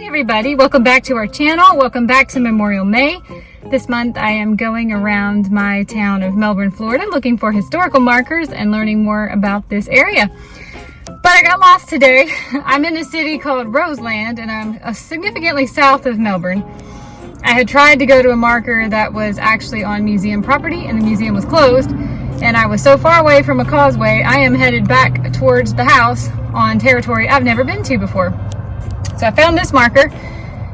everybody, welcome back to our channel. Welcome back to Memorial May. This month I am going around my town of Melbourne, Florida, looking for historical markers and learning more about this area. But I got lost today. I'm in a city called Roseland and I'm significantly south of Melbourne. I had tried to go to a marker that was actually on museum property and the museum was closed, and I was so far away from a causeway I am headed back towards the house on territory I've never been to before. So I found this marker.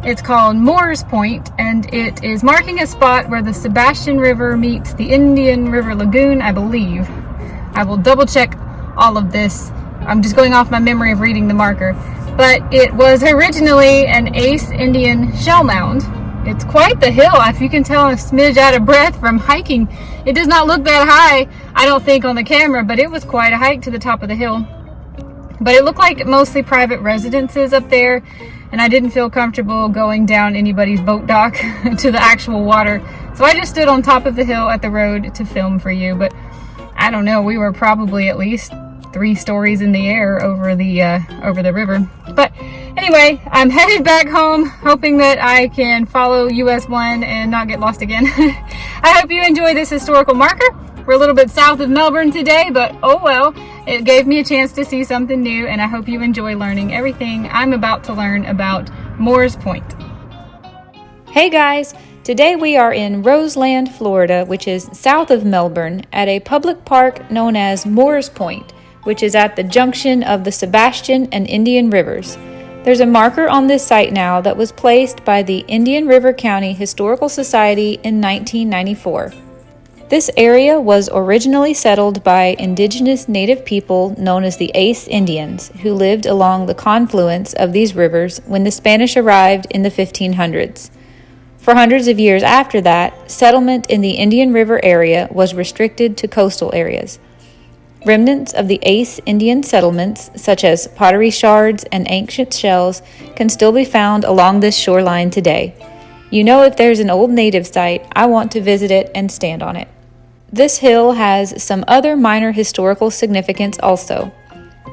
It's called Moore's Point, and it is marking a spot where the Sebastian River meets the Indian River Lagoon, I believe. I will double check all of this. I'm just going off my memory of reading the marker. But it was originally an Ace Indian shell mound. It's quite the hill. If you can tell, I'm a smidge out of breath from hiking. It does not look that high, I don't think, on the camera, but it was quite a hike to the top of the hill. But it looked like mostly private residences up there, and I didn't feel comfortable going down anybody's boat dock to the actual water. So I just stood on top of the hill at the road to film for you. But I don't know, we were probably at least 3 stories in the air over the river. But anyway, I'm headed back home, hoping that I can follow US 1 and not get lost again. I hope you enjoy this historical marker. We're a little bit south of Melbourne today, but oh well. It gave me a chance to see something new, and I hope you enjoy learning everything I'm about to learn about Moore's Point. Hey guys! Today we are in Roseland, Florida, which is south of Melbourne, at a public park known as Moore's Point, which is at the junction of the Sebastian and Indian Rivers. There's a marker on this site now that was placed by the Indian River County Historical Society in 1994. This area was originally settled by indigenous native people known as the Ace Indians, who lived along the confluence of these rivers when the Spanish arrived in the 1500s. For hundreds of years after that, settlement in the Indian River area was restricted to coastal areas. Remnants of the Ace Indian settlements, such as pottery shards and ancient shells, can still be found along this shoreline today. You know, if there's an old native site, I want to visit it and stand on it. This hill has some other minor historical significance also.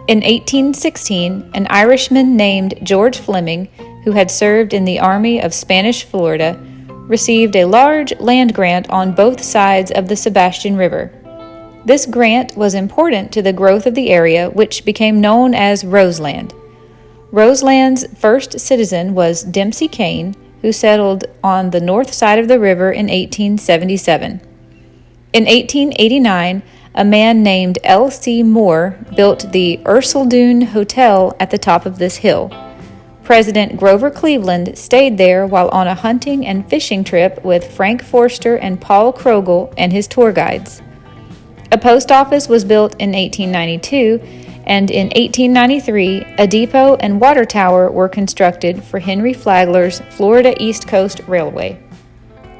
In 1816, an Irishman named George Fleming, who had served in the Army of Spanish Florida, received a large land grant on both sides of the Sebastian River. This grant was important to the growth of the area, which became known as Roseland. Roseland's first citizen was Dempsey Kane, who settled on the north side of the river in 1877. In 1889, a man named L.C. Moore built the Ercildown Hotel at the top of this hill. President Grover Cleveland stayed there while on a hunting and fishing trip with Frank Forster and Paul Krogel and his tour guides. A post office was built in 1892, and in 1893, a depot and water tower were constructed for Henry Flagler's Florida East Coast Railway.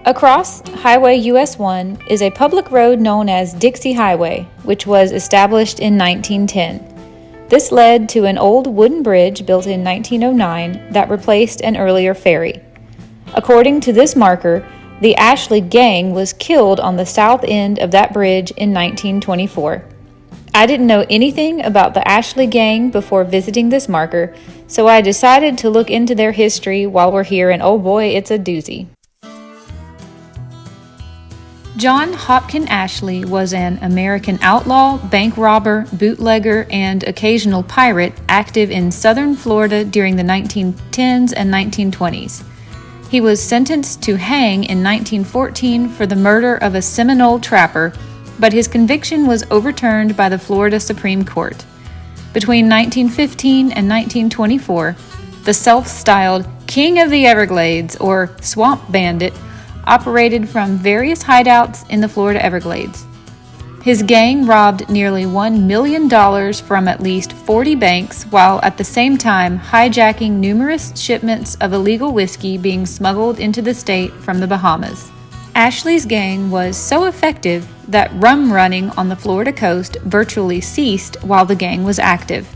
Across Highway US 1 is a public road known as Dixie Highway, which was established in 1910. This led to an old wooden bridge built in 1909 that replaced an earlier ferry. According to this marker, the Ashley Gang was killed on the south end of that bridge in 1924. I didn't know anything about the Ashley Gang before visiting this marker, so I decided to look into their history while we're here, and oh boy, it's a doozy. John Hopkin Ashley was an American outlaw, bank robber, bootlegger, and occasional pirate active in southern Florida during the 1910s and 1920s. He was sentenced to hang in 1914 for the murder of a Seminole trapper, but his conviction was overturned by the Florida Supreme Court. Between 1915 and 1924, the self-styled King of the Everglades, or Swamp Bandit, operated from various hideouts in the Florida Everglades. His gang robbed nearly $1 million from at least 40 banks, while at the same time hijacking numerous shipments of illegal whiskey being smuggled into the state from the Bahamas. Ashley's gang was so effective that rum running on the Florida coast virtually ceased while the gang was active.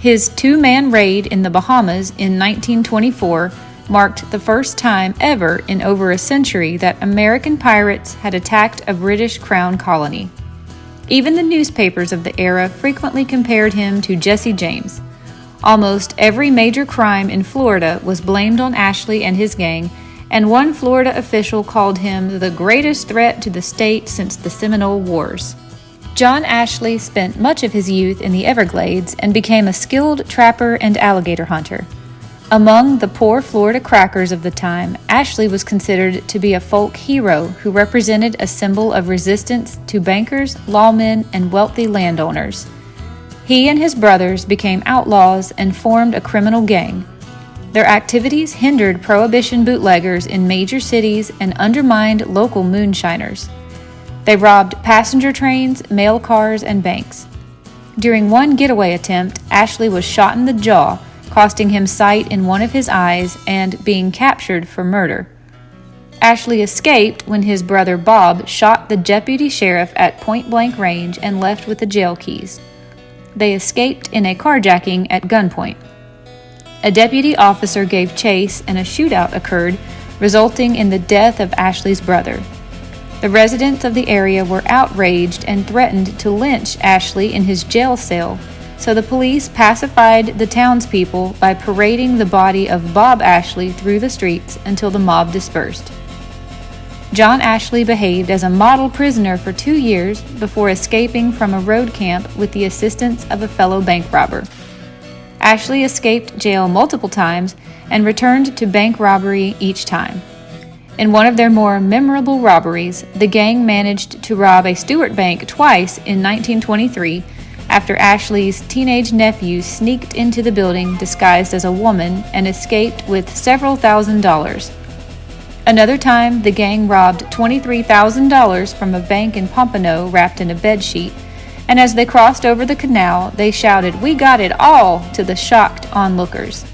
His 2-man raid in the Bahamas in 1924 marked the first time ever in over a century that American pirates had attacked a British crown colony. Even the newspapers of the era frequently compared him to Jesse James. Almost every major crime in Florida was blamed on Ashley and his gang, and one Florida official called him the greatest threat to the state since the Seminole Wars. John Ashley spent much of his youth in the Everglades and became a skilled trapper and alligator hunter. Among the poor Florida crackers of the time, Ashley was considered to be a folk hero who represented a symbol of resistance to bankers, lawmen, and wealthy landowners. He and his brothers became outlaws and formed a criminal gang. Their activities hindered Prohibition bootleggers in major cities and undermined local moonshiners. They robbed passenger trains, mail cars, and banks. During one getaway attempt, Ashley was shot in the jaw, costing him sight in one of his eyes and being captured for murder. Ashley escaped when his brother Bob shot the deputy sheriff at point-blank range and left with the jail keys. They escaped in a carjacking at gunpoint. A deputy officer gave chase and a shootout occurred, resulting in the death of Ashley's brother. The residents of the area were outraged and threatened to lynch Ashley in his jail cell, so the police pacified the townspeople by parading the body of Bob Ashley through the streets until the mob dispersed. John Ashley behaved as a model prisoner for 2 years before escaping from a road camp with the assistance of a fellow bank robber. Ashley escaped jail multiple times and returned to bank robbery each time. In one of their more memorable robberies, the gang managed to rob a Stewart bank twice in 1923 after Ashley's teenage nephew sneaked into the building disguised as a woman and escaped with several $1,000s. Another time, the gang robbed $23,000 from a bank in Pompano wrapped in a bedsheet, and as they crossed over the canal, they shouted, "We got it all!" to the shocked onlookers.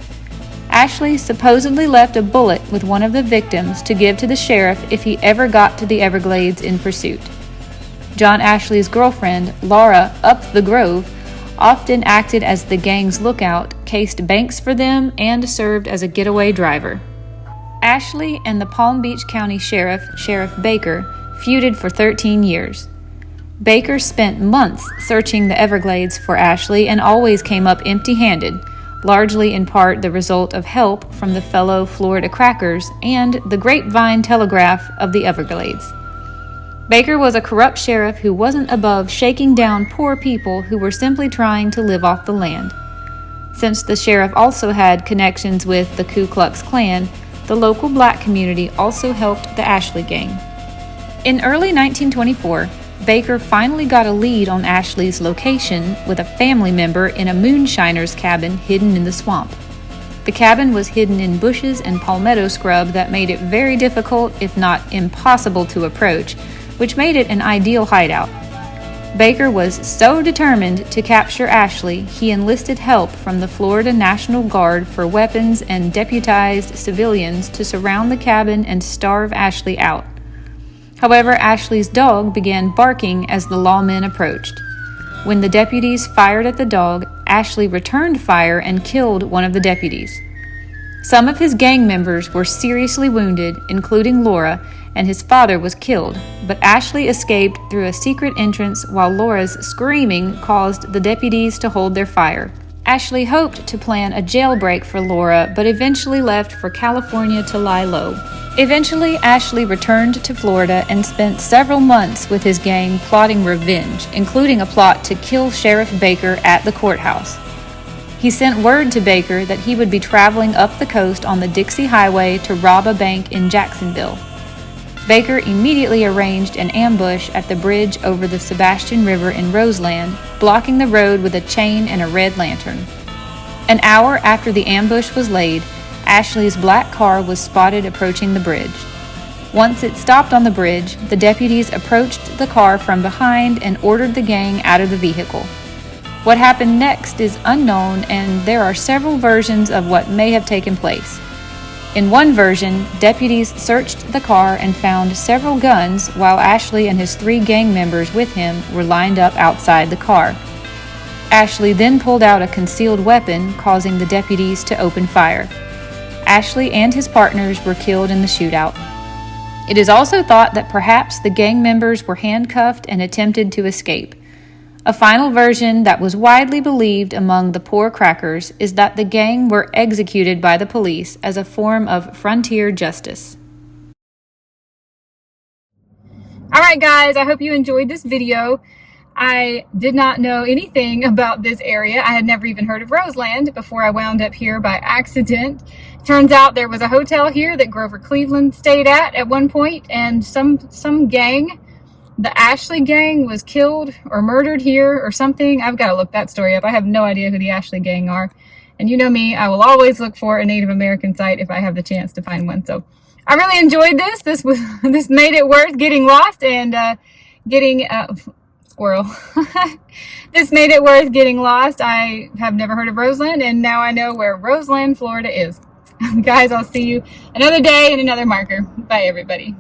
Ashley supposedly left a bullet with one of the victims to give to the sheriff if he ever got to the Everglades in pursuit. John Ashley's girlfriend, Laura Up the Grove, often acted as the gang's lookout, cased banks for them, and served as a getaway driver. Ashley and the Palm Beach County Sheriff, Sheriff Baker, feuded for 13 years. Baker spent months searching the Everglades for Ashley and always came up empty-handed, largely in part the result of help from the fellow Florida crackers and the grapevine telegraph of the Everglades. Baker was a corrupt sheriff who wasn't above shaking down poor people who were simply trying to live off the land. Since the sheriff also had connections with the Ku Klux Klan, the local black community also helped the Ashley gang. In early 1924, Baker finally got a lead on Ashley's location with a family member in a moonshiner's cabin hidden in the swamp. The cabin was hidden in bushes and palmetto scrub that made it very difficult, if not impossible, to approach, which made it an ideal hideout. Baker was so determined to capture Ashley, he enlisted help from the Florida National Guard for weapons and deputized civilians to surround the cabin and starve Ashley out. However, Ashley's dog began barking as the lawmen approached. When the deputies fired at the dog, Ashley returned fire and killed one of the deputies. Some of his gang members were seriously wounded, including Laura, and his father was killed, but Ashley escaped through a secret entrance while Laura's screaming caused the deputies to hold their fire. Ashley hoped to plan a jailbreak for Laura, but eventually left for California to lie low. Eventually, Ashley returned to Florida and spent several months with his gang plotting revenge, including a plot to kill Sheriff Baker at the courthouse. He sent word to Baker that he would be traveling up the coast on the Dixie Highway to rob a bank in Jacksonville. Baker immediately arranged an ambush at the bridge over the Sebastian River in Roseland, blocking the road with a chain and a red lantern. An hour after the ambush was laid, Ashley's black car was spotted approaching the bridge. Once it stopped on the bridge, the deputies approached the car from behind and ordered the gang out of the vehicle. What happened next is unknown, and there are several versions of what may have taken place. In one version, deputies searched the car and found several guns while Ashley and his 3 gang members with him were lined up outside the car. Ashley then pulled out a concealed weapon, causing the deputies to open fire. Ashley and his partners were killed in the shootout. It is also thought that perhaps the gang members were handcuffed and attempted to escape. A final version that was widely believed among the poor crackers is that the gang were executed by the police as a form of frontier justice. Alright guys, I hope you enjoyed this video. I did not know anything about this area. I had never even heard of Roseland before I wound up here by accident. Turns out there was a hotel here that Grover Cleveland stayed at one point, and some gang, the Ashley gang, was killed or murdered here or something. I've got to look that story up. I have no idea who the Ashley gang are. And you know me, I will always look for a Native American site if I have the chance to find one. So I really enjoyed this. This made it worth getting lost and getting squirrel. This made it worth getting lost. I have never heard of Roseland, and now I know where Roseland, Florida is. Guys, I'll see you another day in another marker. Bye, everybody.